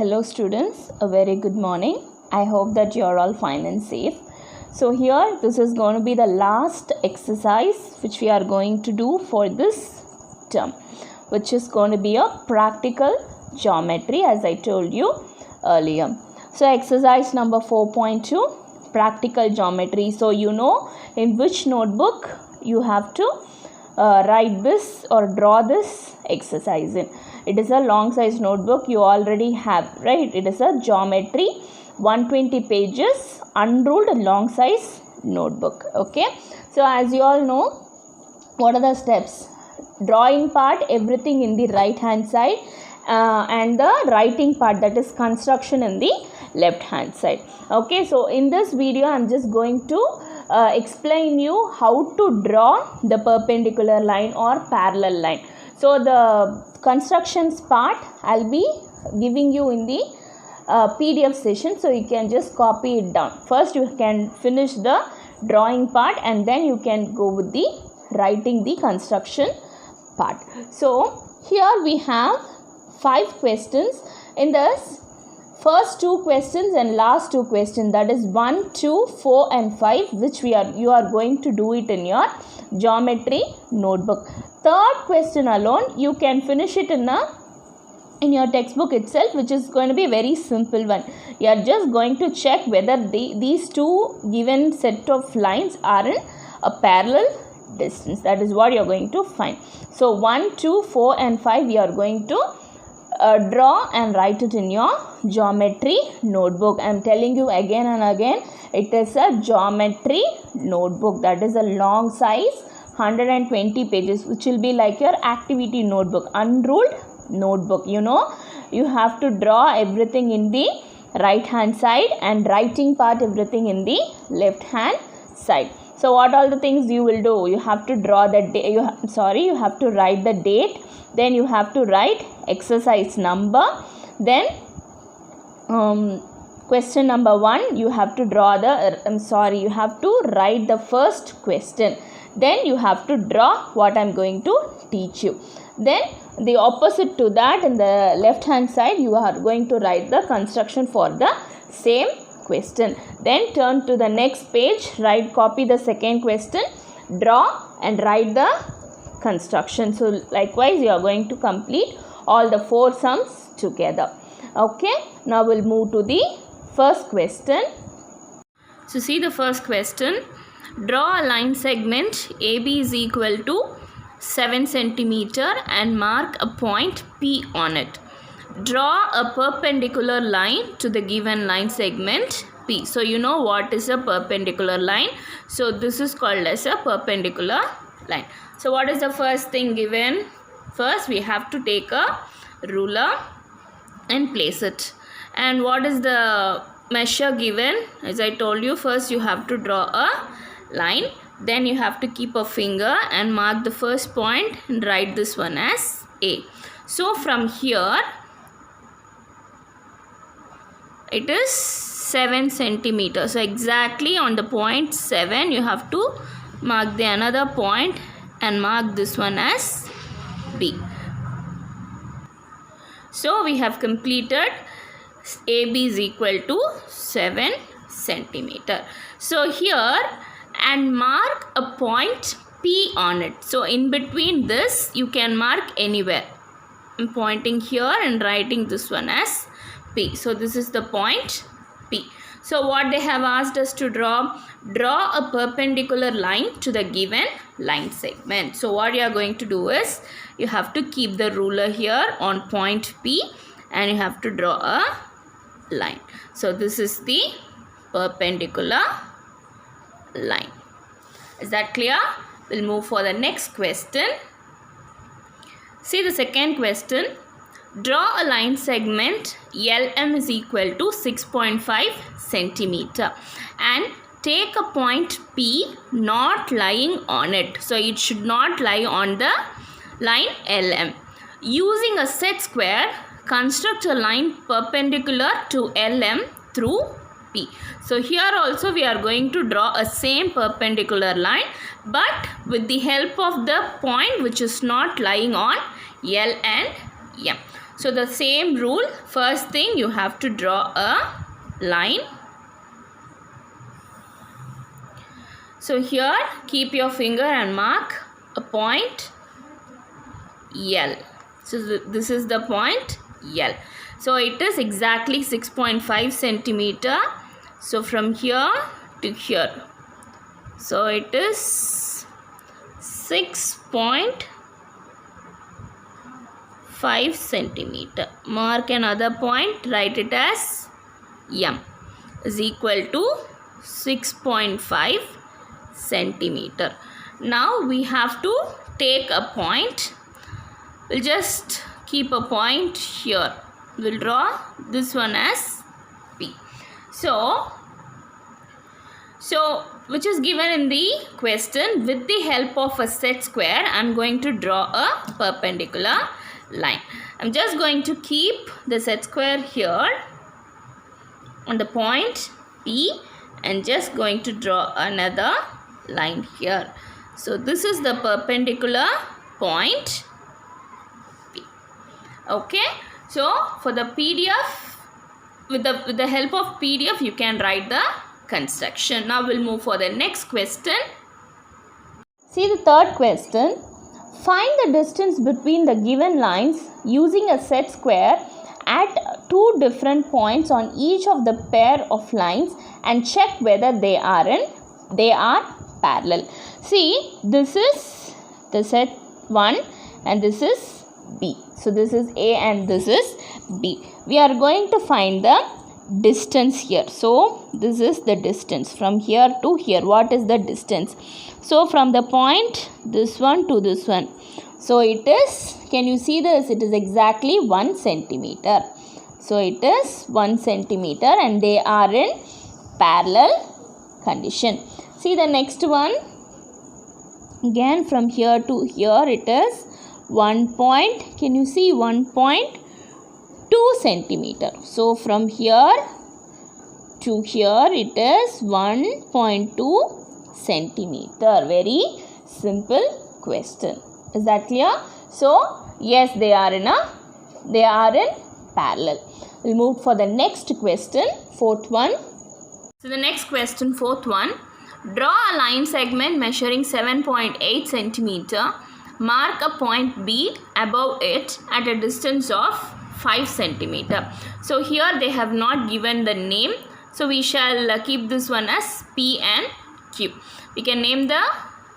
Hello students, a very good morning. I hope that you are all fine and safe. So here this is going to be the last exercise which we are going to do for this term, which is going to be a practical geometry as I told you earlier. So exercise number 4.2, practical geometry. So you know in which notebook you have to write this or draw this exercise in. It is a long size notebook you already have, right? It is a geometry 120 pages unruled long size notebook. Okay, so as you all know, what are the steps? Drawing part, everything in the right hand side, and the writing part, that is construction, in the left hand side. Okay, so in this video I am just going to explain you how to draw the perpendicular line or parallel line. So the constructions part I'll be giving you in the PDF session, so you can just copy it down. First you can finish the drawing part and then you can go with the writing the construction part. So here we have 5 questions. In this first 2 questions and last 2 questions, that is 1, 2, 4 and 5, which you are going to do it in your geometry notebook. Third question alone you can finish it in your textbook itself, which is going to be a very simple one. You are just going to check whether these two given set of lines are in a parallel distance. That is what you are going to find. So 1, 2, 4 and 5 you are going to draw and write it in your geometry notebook. I am telling you again and again, it is a geometry notebook, that is a long size 120 pages, which will be like your activity notebook, unruled notebook. You know, you have to draw everything in the right hand side and writing part everything in the left hand side. So what all the things you will do? You have to draw the day, you have to write the date, then you have to write exercise number, then question number 1 you have to draw the you have to write the first question, then you have to draw what I am going to teach you. Then the opposite to that, in the left hand side you are going to write the construction for the same question. Then turn to the next page, copy the second question, draw and write the construction. So likewise you are going to complete all the 4 sums together. Okay, now we'll move to the first question. So see the first question. Draw a line segment AB is equal to 7 centimeter and mark a point P on it. Draw a perpendicular line to the given line segment P. So you know what is a perpendicular line. So this is called as a perpendicular line. So what is the first thing given? First we have to take a ruler and place it. And what is the measure given? As I told you, first you have to draw a line, then you have to keep a finger and mark the first point and write this one as A. So from here it is 7 centimeters. So exactly on the point 7 you have to mark the another point and mark this one as B. So we have completed AB is equal to 7 centimeter. So here, and mark a point P on it. So in between this you can mark anywhere. I'm pointing here and writing this one as P. So this is the point P. So what they have asked us to draw a perpendicular line to the given line segment. So what you are going to do is, you have to keep the ruler here on point P and you have to draw a line. So this is the perpendicular line. Is that clear? We'll move for the next question. See the second question. Draw a line segment LM is equal to 6.5 centimeter and take a point P not lying on it. So it should not lie on the line LM. Using a set square, construct a line perpendicular to LM through P. So here also we are going to draw a same perpendicular line, but with the help of the point which is not lying on L and M. So the same rule, first thing you have to draw a line. So here keep your finger and mark a point L. So this is the point L. So it is exactly 6.5 centimeter. So from here to here. So it is 6.5 centimeter. Mark another point, write it as M is equal to 6.5 centimeter. Now we have to take a point. We'll just keep a point here. We'll draw this one as P. So which is given in the question, with the help of a set square, I'm going to draw a perpendicular line. I'm just going to keep the set square here on the point P and just going to draw another line here. So this is the perpendicular point P. Okay. So for the PDF, with the help of PDF, you can write the construction. Now we'll move for the next question. See the third question. Find the distance between the given lines using a set square at two different points on each of the pair of lines and check whether they are parallel. See, this is the set 1 and this is B. So this is A and this is B. We are going to find the distance here. So this is the distance from here to here. What is the distance? So from the point this one to this one. So it is, can you see this? It is exactly 1 centimeter. So it is 1 centimeter and they are in parallel condition. See the next one. Again from here to here it is 1 point. Can you see 1.2 centimeter? So from here to here it is 1.2 centimeter. Very simple question. Is that clear? So yes, they are in parallel. We'll move for the next question, fourth one. So the next question, fourth one. Draw a line segment measuring 7.8 centimeter. Mark a point B above it at a distance of 5 centimeter. So here they have not given the name. So we shall keep this one as P and Q. We can name the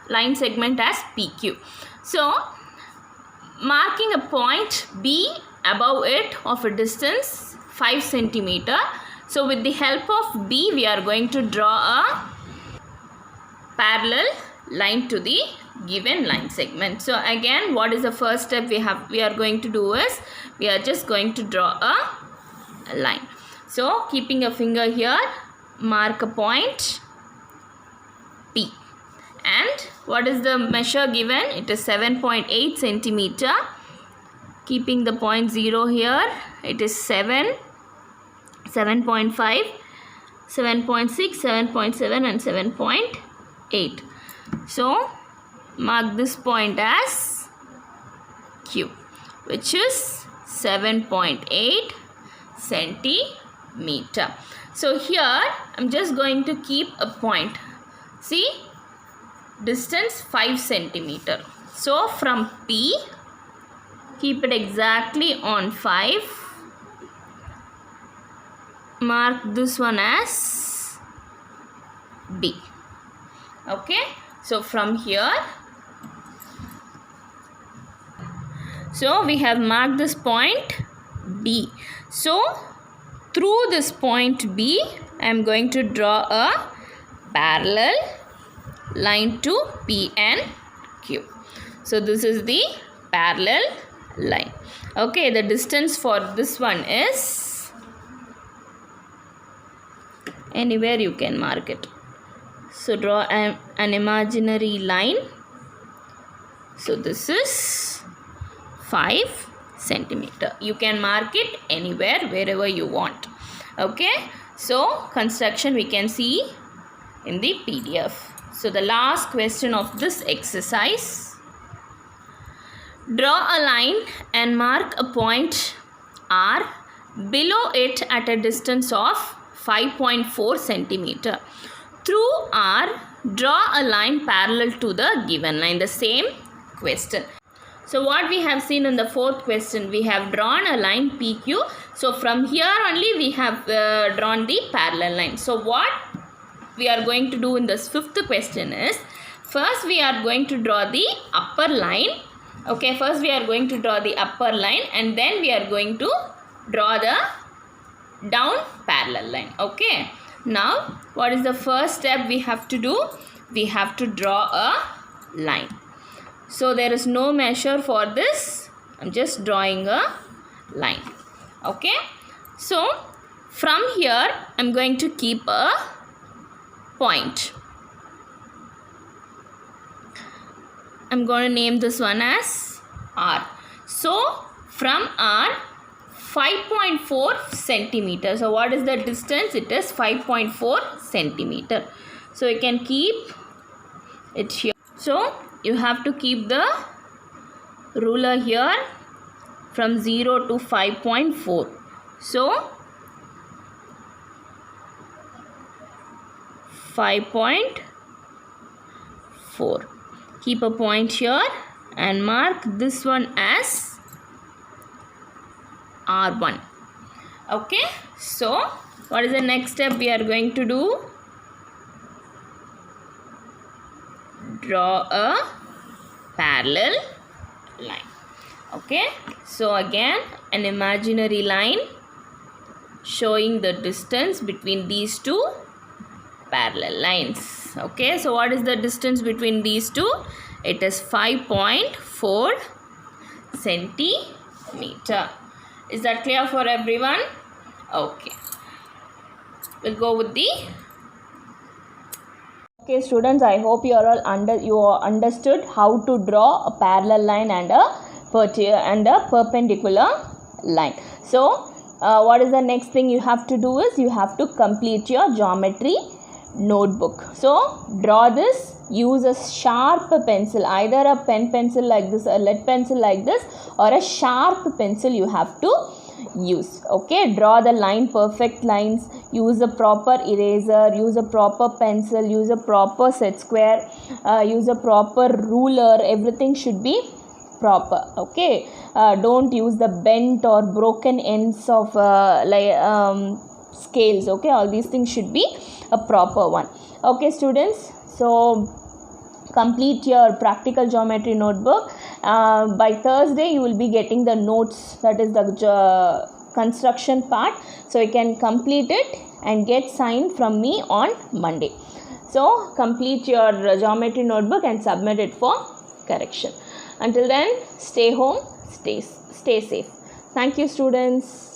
line segment as PQ. So marking a point B above it of a distance 5 centimeter. So with the help of B, we are going to draw a parallel line to the given line segment. So again, what is the first step we are going to do is, we are just going to draw a line. So keeping a finger here, mark a point P. And what is the measure given? It is 7.8 centimeter. Keeping the point 0 here, it is 7, 7.5, 7.6, 7.7 and 7.8. So mark this point as Q, which is 7.8 centimeter. So here I'm just going to keep a point. See, distance 5 centimeter. So from P, keep it exactly on 5. Mark this one as B. Okay. So from here, so we have marked this point B. So through this point B, I am going to draw a parallel line to P and Q. So this is the parallel line. Okay, the distance for this one is, anywhere you can mark it. So draw an imaginary line. So this is 5 centimeter. You can mark it anywhere, wherever you want. Okay. So construction we can see in the PDF. So the last question of this exercise. Draw a line and mark a point R below it at a distance of 5.4 centimeter. Through R, draw a line parallel to the given line. The same question. So what we have seen in the fourth question, we have drawn a line PQ. So from here only we have drawn the parallel line. So what we are going to do in this fifth question is, first we are going to draw the upper line. Okay, first we are going to draw the upper line and then we are going to draw the down parallel line. Okay. Now, what is the first step we have to do? We have to draw a line. So, there is no measure for this. I am just drawing a line. Okay. So, from here, I am going to keep a point. I am going to name this one as R. So, from R, 5.4 centimeter. So, what is the distance? It is 5.4 centimeter. So, you can keep it here. So, you have to keep the ruler here from 0 to 5.4. So, 5.4. Keep a point here and mark this one as R1. Okay. So, what is the next step we are going to do? Draw a parallel line. Okay. So, again an imaginary line showing the distance between these two parallel lines. Okay. So, what is the distance between these two? It is 5.4 centimeter. Is that clear for everyone? Okay. We'll go with the... Okay students, I hope you all understood how to draw a parallel line and a perpendicular line. So, what is the next thing you have to do is you have to complete your geometry notebook. So, draw this, use a sharp pencil, either a pencil like this, a lead pencil like this, or a sharp pencil you have to use. Okay, draw the line, perfect lines, use a proper eraser, use a proper pencil, use a proper set square, use a proper ruler. Everything should be proper. Okay, don't use the bent or broken ends of scales. Okay, all these things should be a proper one. Okay students, so complete your practical geometry notebook. By Thursday you will be getting the notes, that is the construction part, so you can complete it and get signed from me on Monday. So complete your geometry notebook and submit it for correction. Until then, stay home, stay safe. Thank you students.